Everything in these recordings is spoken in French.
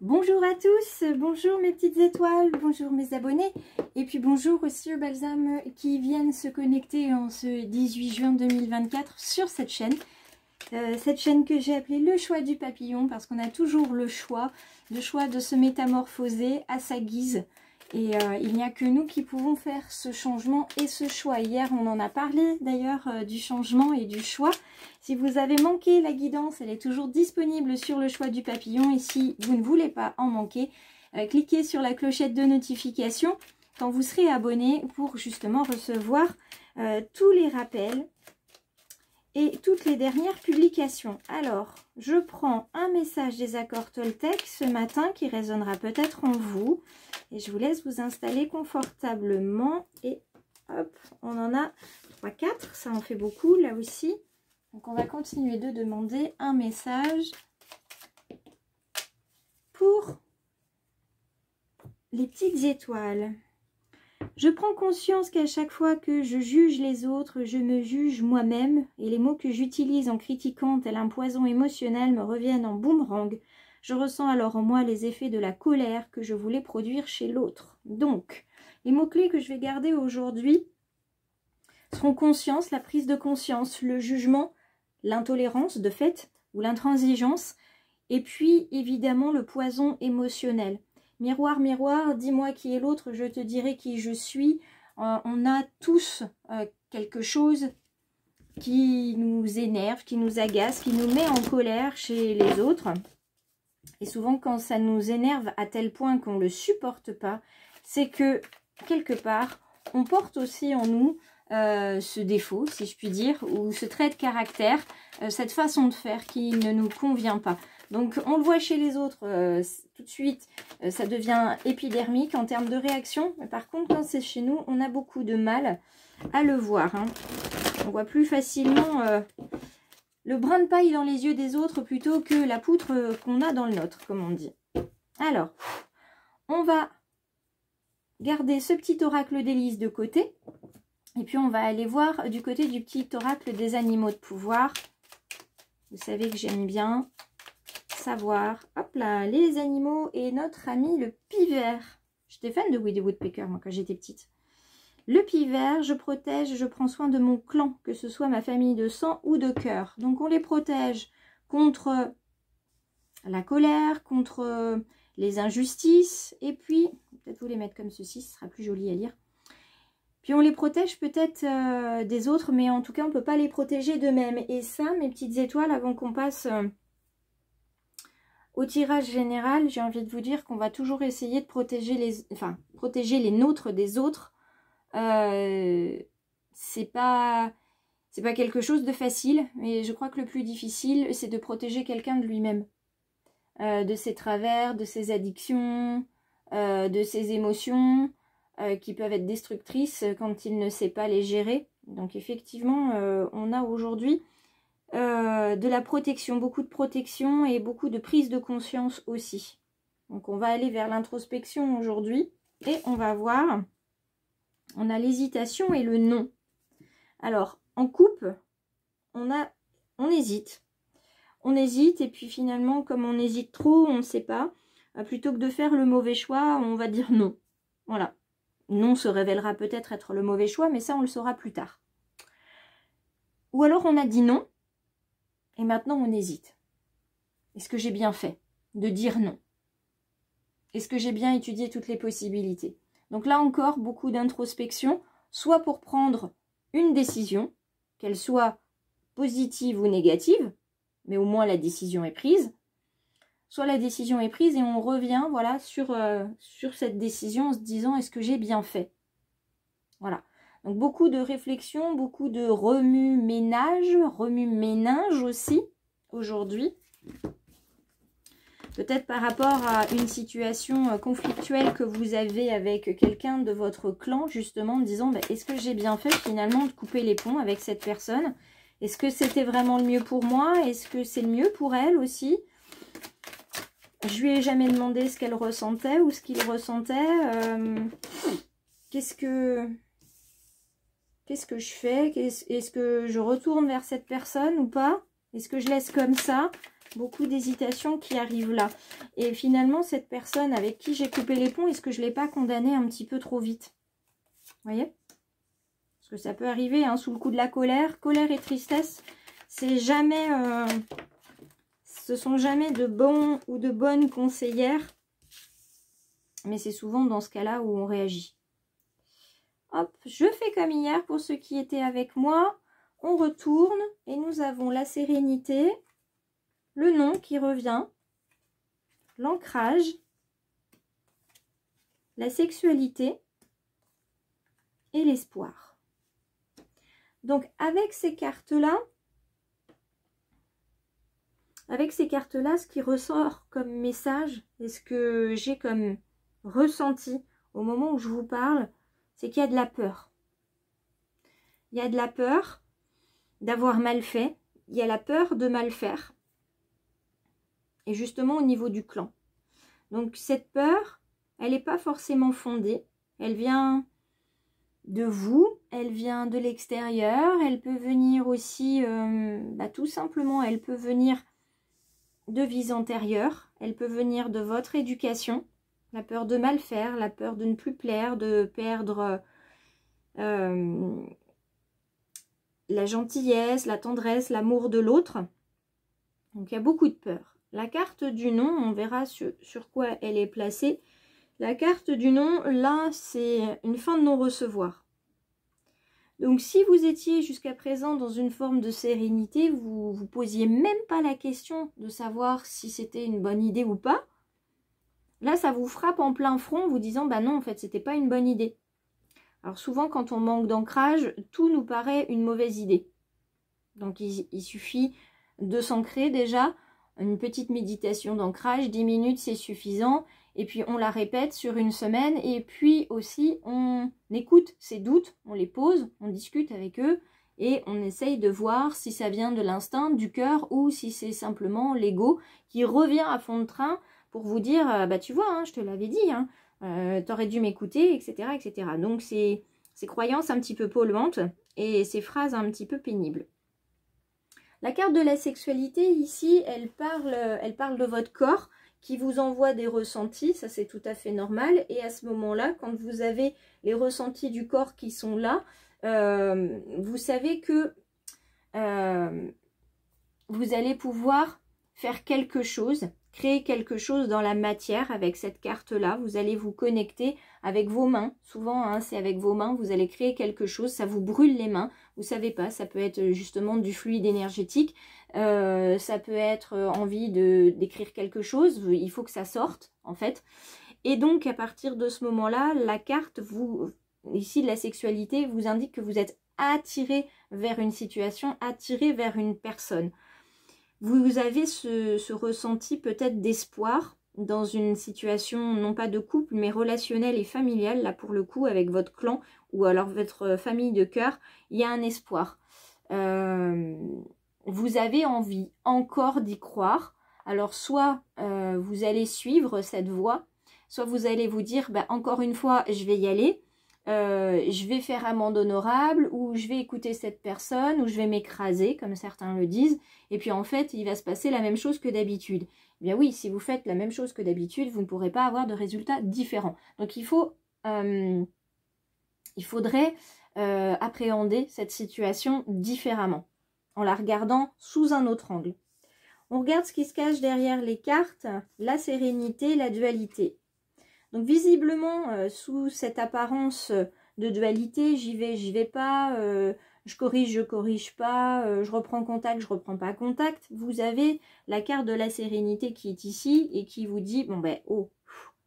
Bonjour à tous, bonjour mes petites étoiles, bonjour mes abonnés et puis bonjour aussi aux balsams qui viennent se connecter en ce 18 juin 2024 sur cette chaîne. Cette chaîne que j'ai appelée le choix du papillon parce qu'on a toujours le choix de se métamorphoser à sa guise. Et il n'y a que nous qui pouvons faire ce changement et ce choix. Hier, on en a parlé d'ailleurs du changement et du choix. Si vous avez manqué la guidance, elle est toujours disponible sur le choix du papillon. Et si vous ne voulez pas en manquer, cliquez sur la clochette de notification quand vous serez abonné pour justement recevoir tous les rappels et toutes les dernières publications. Alors, je prends un message des accords Toltec ce matin qui résonnera peut-être en vous. Et je vous laisse vous installer confortablement. Et hop, on en a 3-4, ça en fait beaucoup là aussi. Donc on va continuer de demander un message pour les petites étoiles. Je prends conscience qu'à chaque fois que je juge les autres, je me juge moi-même et les mots que j'utilise en critiquant tel un poison émotionnel me reviennent en boomerang. Je ressens alors en moi les effets de la colère que je voulais produire chez l'autre. Donc, les mots-clés que je vais garder aujourd'hui seront conscience, la prise de conscience, le jugement, l'intolérance de fait ou l'intransigeance et puis évidemment le poison émotionnel. Miroir, miroir, dis-moi qui est l'autre, je te dirai qui je suis. On a tous quelque chose qui nous énerve, qui nous agace, qui nous met en colère chez les autres. Et souvent, quand ça nous énerve à tel point qu'on ne le supporte pas, c'est que, quelque part, on porte aussi en nous ce défaut, si je puis dire, ou ce trait de caractère, cette façon de faire qui ne nous convient pas. Donc, on le voit chez les autres, tout de suite, ça devient épidermique en termes de réaction. Mais par contre, quand c'est chez nous, on a beaucoup de mal à le voir. Hein. On voit plus facilement le brin de paille dans les yeux des autres plutôt que la poutre qu'on a dans le nôtre, comme on dit. Alors, on va garder ce petit oracle des lys de côté. Et puis, on va aller voir du côté du petit oracle des animaux de pouvoir. Vous savez que j'aime bien savoir, hop là, les animaux et notre ami le pivert. J'étais fan de Woody Woodpecker, moi, quand j'étais petite. Le pivert, je protège, je prends soin de mon clan, que ce soit ma famille de sang ou de cœur. Donc, on les protège contre la colère, contre les injustices. Et puis, peut-être vous les mettre comme ceci, ce sera plus joli à lire. Puis, on les protège peut-être des autres, mais en tout cas, on ne peut pas les protéger d'eux-mêmes. Et ça, mes petites étoiles, avant qu'on passe au tirage général, j'ai envie de vous dire qu'on va toujours essayer de protéger les nôtres des autres. C'est pas quelque chose de facile, mais je crois que le plus difficile, c'est de protéger quelqu'un de lui-même. De ses travers, de ses addictions, de ses émotions, qui peuvent être destructrices quand il ne sait pas les gérer. Donc effectivement, on a aujourd'hui de la protection, beaucoup de protection et beaucoup de prise de conscience aussi. Donc on va aller vers l'introspection aujourd'hui et on va voir, on a l'hésitation et le non. Alors en couple, on hésite. On hésite et puis finalement comme on hésite trop, on ne sait pas, plutôt que de faire le mauvais choix, on va dire non. Voilà. Non se révélera peut-être être le mauvais choix, mais ça on le saura plus tard. Ou alors on a dit non. Et maintenant, on hésite. Est-ce que j'ai bien fait de dire non? Est-ce que j'ai bien étudié toutes les possibilités? Donc là encore, beaucoup d'introspection, soit pour prendre une décision, qu'elle soit positive ou négative, mais au moins la décision est prise, soit la décision est prise et on revient voilà, sur cette décision en se disant est-ce que j'ai bien fait? Voilà. Donc beaucoup de réflexion, beaucoup de remue-ménage aussi aujourd'hui. Peut-être par rapport à une situation conflictuelle que vous avez avec quelqu'un de votre clan, justement, en disant bah, est-ce que j'ai bien fait finalement de couper les ponts avec cette personne? Est-ce que c'était vraiment le mieux pour moi? Est-ce que c'est le mieux pour elle aussi? Je lui ai jamais demandé ce qu'elle ressentait ou ce qu'il ressentait. Qu'est-ce que je fais? Est-ce que je retourne vers cette personne ou pas? Est-ce que je laisse comme ça? beaucoup d'hésitation qui arrive là. Et finalement, cette personne avec qui j'ai coupé les ponts, est-ce que je ne l'ai pas condamnée un petit peu trop vite? Vous voyez? Parce que ça peut arriver hein, sous le coup de la colère. Colère et tristesse, c'est jamais, ce sont jamais de bons ou de bonnes conseillères. Mais c'est souvent dans ce cas-là où on réagit. Hop, je fais comme hier pour ceux qui étaient avec moi. On retourne et nous avons la sérénité, le nom qui revient, l'ancrage, la sexualité et l'espoir. Donc avec ces cartes-là, ce qui ressort comme message et ce que j'ai comme ressenti au moment où je vous parle, c'est qu'il y a de la peur. Il y a de la peur d'avoir mal fait, il y a la peur de mal faire. Et justement au niveau du clan. Donc cette peur, elle n'est pas forcément fondée. Elle vient de vous, elle vient de l'extérieur. Elle peut venir aussi, tout simplement, elle peut venir de vies antérieures. Elle peut venir de votre éducation. La peur de mal faire, la peur de ne plus plaire, de perdre la gentillesse, la tendresse, l'amour de l'autre. Donc il y a beaucoup de peur. La carte du nom, on verra sur quoi elle est placée. La carte du nom, là, c'est une fin de non-recevoir. Donc si vous étiez jusqu'à présent dans une forme de sérénité, vous ne vous posiez même pas la question de savoir si c'était une bonne idée ou pas. Là, ça vous frappe en plein front, vous disant, bah non, en fait, c'était pas une bonne idée. Alors souvent, quand on manque d'ancrage, tout nous paraît une mauvaise idée. Donc il suffit de s'ancrer déjà. Une petite méditation d'ancrage, 10 minutes, c'est suffisant. Et puis on la répète sur une semaine. Et puis aussi, on écoute ses doutes, on les pose, on discute avec eux. Et on essaye de voir si ça vient de l'instinct, du cœur, ou si c'est simplement l'ego qui revient à fond de train pour vous dire, bah tu vois, hein, je te l'avais dit, hein, t'aurais dû m'écouter, etc., etc. Donc ces croyances un petit peu polluantes et ces phrases un petit peu pénibles. La carte de la sexualité, ici, elle parle de votre corps qui vous envoie des ressentis, ça c'est tout à fait normal. Et à ce moment-là, quand vous avez les ressentis du corps qui sont là, vous savez que vous allez pouvoir faire quelque chose, créer quelque chose dans la matière avec cette carte-là. Vous allez vous connecter avec vos mains. Souvent, hein, c'est avec vos mains, vous allez créer quelque chose. Ça vous brûle les mains. Vous savez pas, ça peut être justement du fluide énergétique. Ça peut être envie d'écrire quelque chose. Il faut que ça sorte, en fait. Et donc, à partir de ce moment-là, la carte, ici, de la sexualité, vous indique que vous êtes attiré vers une situation, attiré vers une personne. Vous avez ce ressenti peut-être d'espoir dans une situation, non pas de couple, mais relationnelle et familiale, là pour le coup, avec votre clan ou alors votre famille de cœur, il y a un espoir. Vous avez envie encore d'y croire. Alors soit vous allez suivre cette voie, soit vous allez vous dire, bah, encore une fois, je vais y aller. Je vais faire amende honorable, ou je vais écouter cette personne, ou je vais m'écraser, comme certains le disent, et puis en fait, il va se passer la même chose que d'habitude. Eh bien oui, si vous faites la même chose que d'habitude, vous ne pourrez pas avoir de résultats différents. Donc il faudrait appréhender cette situation différemment, en la regardant sous un autre angle. On regarde ce qui se cache derrière les cartes, la sérénité, la dualité. Donc visiblement, sous cette apparence de dualité, j'y vais pas, je corrige pas, je reprends contact, je reprends pas contact, vous avez la carte de la sérénité qui est ici et qui vous dit, bon ben, oh,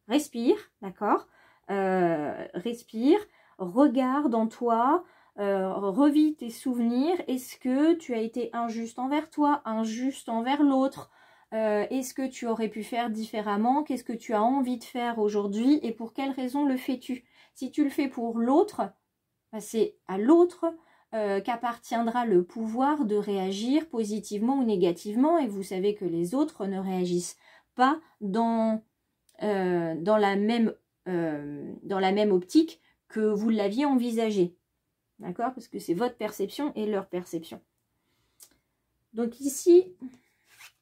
respire, d'accord, respire, regarde en toi, revis tes souvenirs, est-ce que tu as été injuste envers toi, injuste envers l'autre? Est-ce que tu aurais pu faire différemment? Qu'est-ce que tu as envie de faire aujourd'hui et pour quelle raison le fais-tu? Si tu le fais pour l'autre, c'est à l'autre qu'appartiendra le pouvoir de réagir positivement ou négativement, et vous savez que les autres ne réagissent pas dans la même optique que vous l'aviez envisagé. D'accord? Parce que c'est votre perception et leur perception. Donc ici,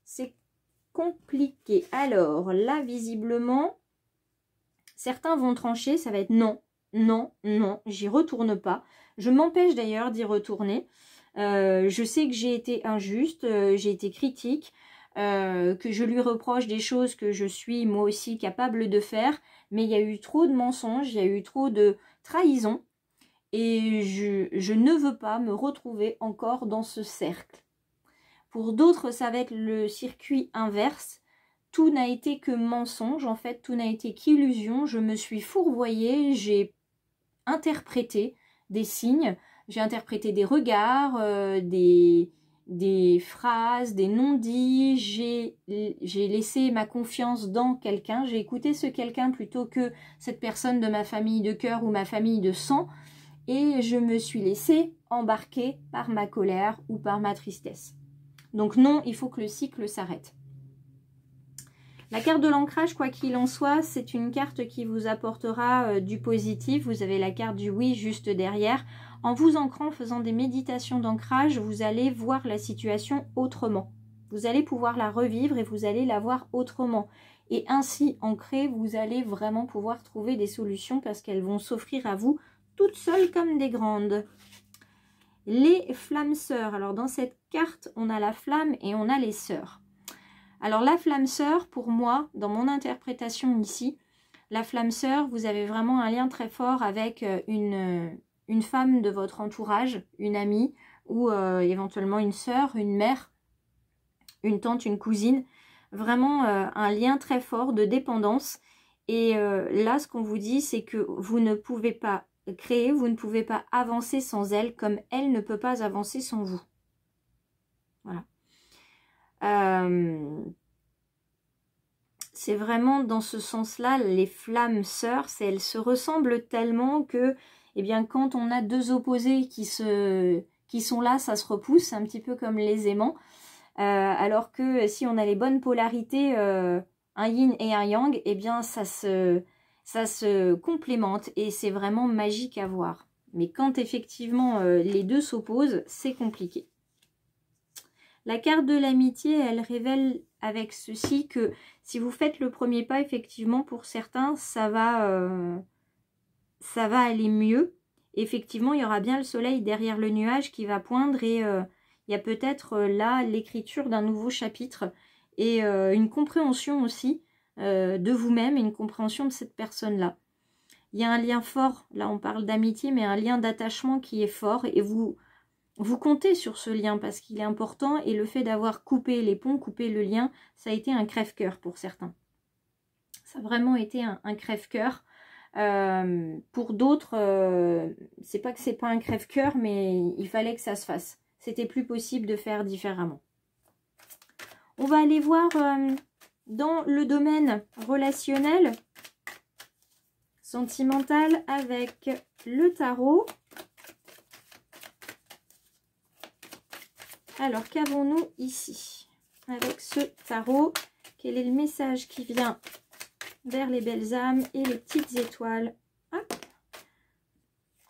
c'est compliqué. Alors, là, visiblement, certains vont trancher, ça va être non, non, non, j'y retourne pas. Je m'empêche d'ailleurs d'y retourner. Je sais que j'ai été injuste, j'ai été critique, que je lui reproche des choses que je suis moi aussi capable de faire, mais il y a eu trop de mensonges, il y a eu trop de trahison, et je ne veux pas me retrouver encore dans ce cercle. Pour d'autres, ça va être le circuit inverse. Tout n'a été que mensonge, en fait, tout n'a été qu'illusion. Je me suis fourvoyée, j'ai interprété des signes, j'ai interprété des regards, des phrases, des non-dits, j'ai laissé ma confiance dans quelqu'un, j'ai écouté ce quelqu'un plutôt que cette personne de ma famille de cœur ou ma famille de sang, et je me suis laissée embarquer par ma colère ou par ma tristesse. Donc non, il faut que le cycle s'arrête. La carte de l'ancrage, quoi qu'il en soit, c'est une carte qui vous apportera du positif. Vous avez la carte du oui juste derrière. En vous ancrant, en faisant des méditations d'ancrage, vous allez voir la situation autrement. Vous allez pouvoir la revivre et vous allez la voir autrement. Et ainsi, ancré, vous allez vraiment pouvoir trouver des solutions parce qu'elles vont s'offrir à vous toutes seules comme des grandes. Les flammes sœurs. Alors dans cette carte, on a la flamme et on a les sœurs. Alors la flamme sœur, pour moi, dans mon interprétation ici, la flamme sœur, vous avez vraiment un lien très fort avec une femme de votre entourage, une amie, ou éventuellement une sœur, une mère, une tante, une cousine. Vraiment un lien très fort de dépendance. Et là, ce qu'on vous dit, c'est que vous ne pouvez pas créer, vous ne pouvez pas avancer sans elle, comme elle ne peut pas avancer sans vous. Voilà. C'est vraiment dans ce sens-là, les flammes sœurs, elles se ressemblent tellement que, eh bien, quand on a deux opposés qui sont là, ça se repousse, un petit peu comme les aimants. Alors que si on a les bonnes polarités, un yin et un yang, eh bien, ça se complémente et c'est vraiment magique à voir. Mais quand effectivement les deux s'opposent, c'est compliqué. La carte de l'amitié, elle révèle avec ceci que si vous faites le premier pas, effectivement, pour certains, ça va aller mieux. Effectivement, il y aura bien le soleil derrière le nuage qui va poindre et il y a peut-être là l'écriture d'un nouveau chapitre et une compréhension aussi de vous-même, une compréhension de cette personne-là. Il y a un lien fort, là on parle d'amitié, mais un lien d'attachement qui est fort et vous comptez sur ce lien parce qu'il est important et le fait d'avoir coupé les ponts, coupé le lien, ça a été un crève-cœur pour certains. Ça a vraiment été un crève-cœur. Pour d'autres, c'est pas que c'est pas un crève-cœur, mais il fallait que ça se fasse. C'était plus possible de faire différemment. On va aller voir dans le domaine relationnel, sentimental avec le tarot. Alors, qu'avons-nous ici avec ce tarot? Quel est le message qui vient vers les belles âmes et les petites étoiles? Hop,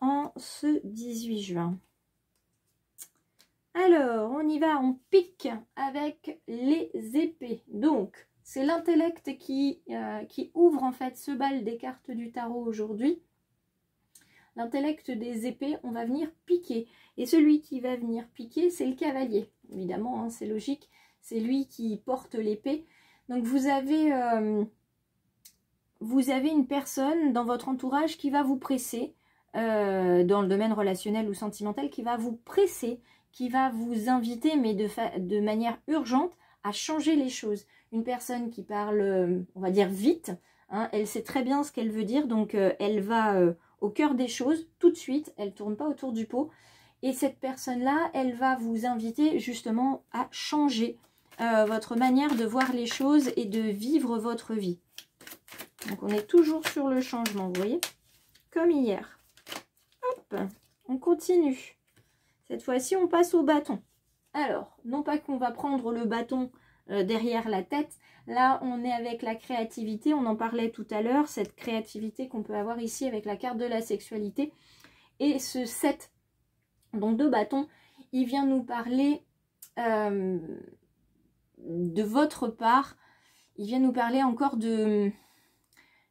en ce 18 juin. Alors, on y va, on pique avec les épées. Donc, c'est l'intellect qui ouvre en fait ce bal des cartes du tarot aujourd'hui. L'intellect des épées, on va venir piquer. Et celui qui va venir piquer, c'est le cavalier. Évidemment, hein, c'est logique. C'est lui qui porte l'épée. Donc, vous avez une personne dans votre entourage qui va vous presser, dans le domaine relationnel ou sentimental, qui va vous presser, qui va vous inviter, mais de manière urgente, à changer les choses. Une personne qui parle, on va dire, vite, hein, elle sait très bien ce qu'elle veut dire, donc elle va au cœur des choses, tout de suite, elle ne tourne pas autour du pot. Et cette personne-là, elle va vous inviter justement à changer votre manière de voir les choses et de vivre votre vie. Donc on est toujours sur le changement, vous voyez, comme hier. Hop, on continue. Cette fois-ci, on passe au bâton. Alors, non pas qu'on va prendre le bâton derrière la tête. Là, on est avec la créativité. On en parlait tout à l'heure, cette créativité qu'on peut avoir ici avec la carte de la sexualité. Et ce 7 donc de bâton, il vient nous parler de votre part, il vient nous parler encore de...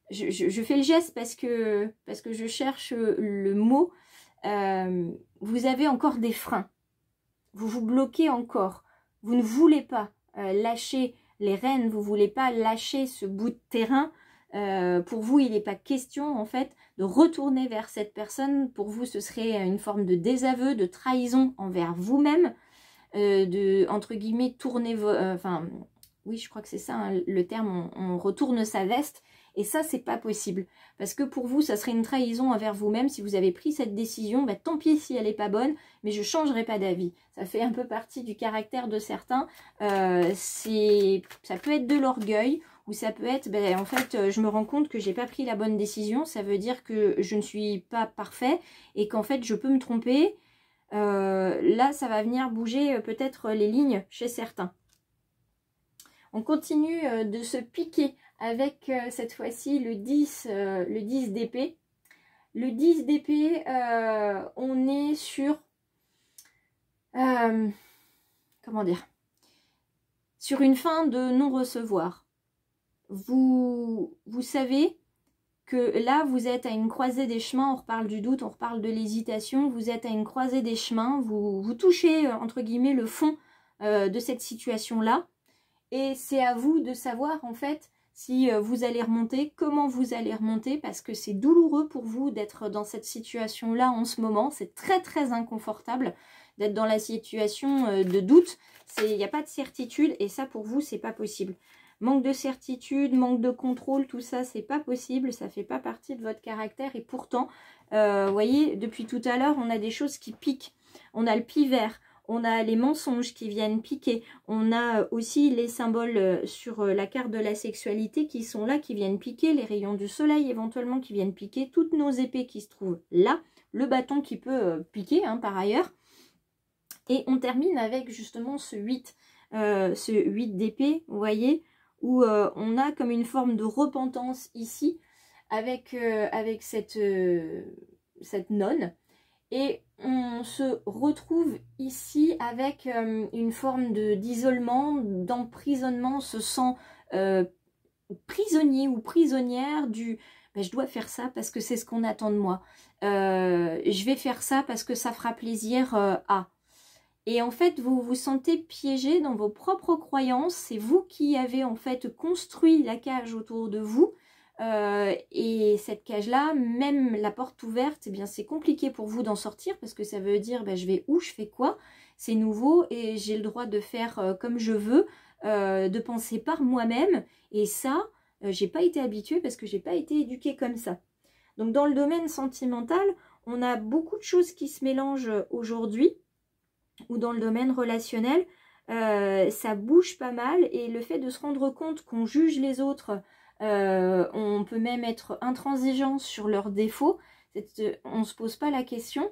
Je fais le geste parce que je cherche le mot. Vous avez encore des freins. Vous vous bloquez encore. Vous ne voulez pas lâcher les rênes. Vous ne voulez pas lâcher ce bout de terrain. Pour vous, il n'est pas question en fait de retourner vers cette personne. Pour vous, ce serait une forme de désaveu, de trahison envers vous-même. De, entre guillemets, tourner... enfin, oui, je crois que c'est ça hein, le terme. On retourne sa veste. Et ça, c'est pas possible. Parce que pour vous, ça serait une trahison envers vous-même. Si vous avez pris cette décision, bah, tant pis si elle n'est pas bonne, mais je ne changerai pas d'avis. Ça fait un peu partie du caractère de certains. Ça peut être de l'orgueil, ou ça peut être, en fait, je me rends compte que j'ai pas pris la bonne décision. Ça veut dire que je ne suis pas parfait et qu'en fait, je peux me tromper. Là, ça va venir bouger peut-être les lignes chez certains. On continue de se piquer avec cette fois-ci le 10 d'épée. Le 10 d'épée, on est sur... comment dire? Sur une fin de non-recevoir. Vous savez que là, vous êtes à une croisée des chemins. On reparle du doute, on reparle de l'hésitation. Vous êtes à une croisée des chemins. Vous touchez, entre guillemets, le fond de cette situation-là. Et c'est à vous de savoir, en fait, si vous allez remonter, comment vous allez remonter, parce que c'est douloureux pour vous d'être dans cette situation-là en ce moment. C'est très, très inconfortable d'être dans la situation de doute. Il n'y a pas de certitude et ça, pour vous, c'est pas possible. Manque de certitude, manque de contrôle, tout ça, c'est pas possible. Ça fait pas partie de votre caractère. Et pourtant, vous voyez, depuis tout à l'heure, on a des choses qui piquent. On a le pivert. On a les mensonges qui viennent piquer. On a aussi les symboles sur la carte de la sexualité qui sont là, qui viennent piquer. Les rayons du soleil éventuellement qui viennent piquer. Toutes nos épées qui se trouvent là. Le bâton qui peut piquer hein, par ailleurs. Et on termine avec justement ce 8 d'épée, vous voyez, où on a comme une forme de repentance ici avec cette nonne. Et on se retrouve ici avec une forme d'isolement, d'emprisonnement, on se sent prisonnier ou prisonnière du ben, « je dois faire ça parce que c'est ce qu'on attend de moi, je vais faire ça parce que ça fera plaisir à ». Et en fait, vous vous sentez piégé dans vos propres croyances, c'est vous qui avez en fait construit la cage autour de vous. Et cette cage-là, même la porte ouverte, eh bien c'est compliqué pour vous d'en sortir parce que ça veut dire ben, je vais où, je fais quoi, c'est nouveau et j'ai le droit de faire comme je veux, de penser par moi-même et ça, j'ai pas été habituée parce que j'ai pas été éduquée comme ça. Donc dans le domaine sentimental, on a beaucoup de choses qui se mélangent aujourd'hui ou dans le domaine relationnel, ça bouge pas mal et le fait de se rendre compte qu'on juge les autres. On peut même être intransigeant sur leurs défauts. On ne se pose pas la question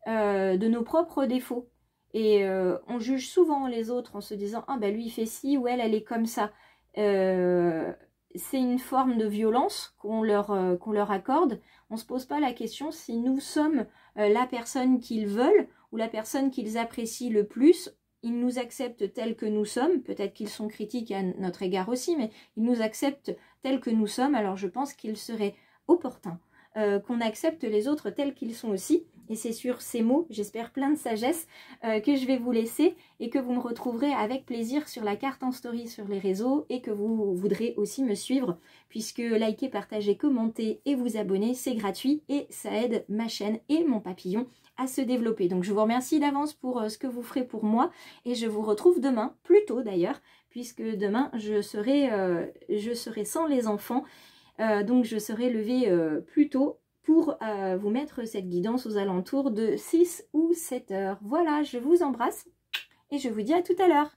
de nos propres défauts. Et on juge souvent les autres en se disant « Ah ben lui il fait ci ou elle est comme ça ». C'est une forme de violence qu'on leur accorde. On ne se pose pas la question si nous sommes la personne qu'ils veulent ou la personne qu'ils apprécient le plus. Ils nous acceptent tels que nous sommes, peut-être qu'ils sont critiques à notre égard aussi, mais ils nous acceptent tels que nous sommes, alors je pense qu'il serait opportun qu'on accepte les autres tels qu'ils sont aussi. Et c'est sur ces mots, j'espère plein de sagesse, que je vais vous laisser et que vous me retrouverez avec plaisir sur la carte en story sur les réseaux et que vous voudrez aussi me suivre puisque liker, partager, commenter et vous abonner, c'est gratuit et ça aide ma chaîne et mon papillon à se développer. Donc je vous remercie d'avance pour ce que vous ferez pour moi et je vous retrouve demain, plus tôt d'ailleurs, puisque demain je serai sans les enfants, donc je serai levée plus tôt pour vous mettre cette guidance aux alentours de 6 ou 7 heures. Voilà, je vous embrasse et je vous dis à tout à l'heure.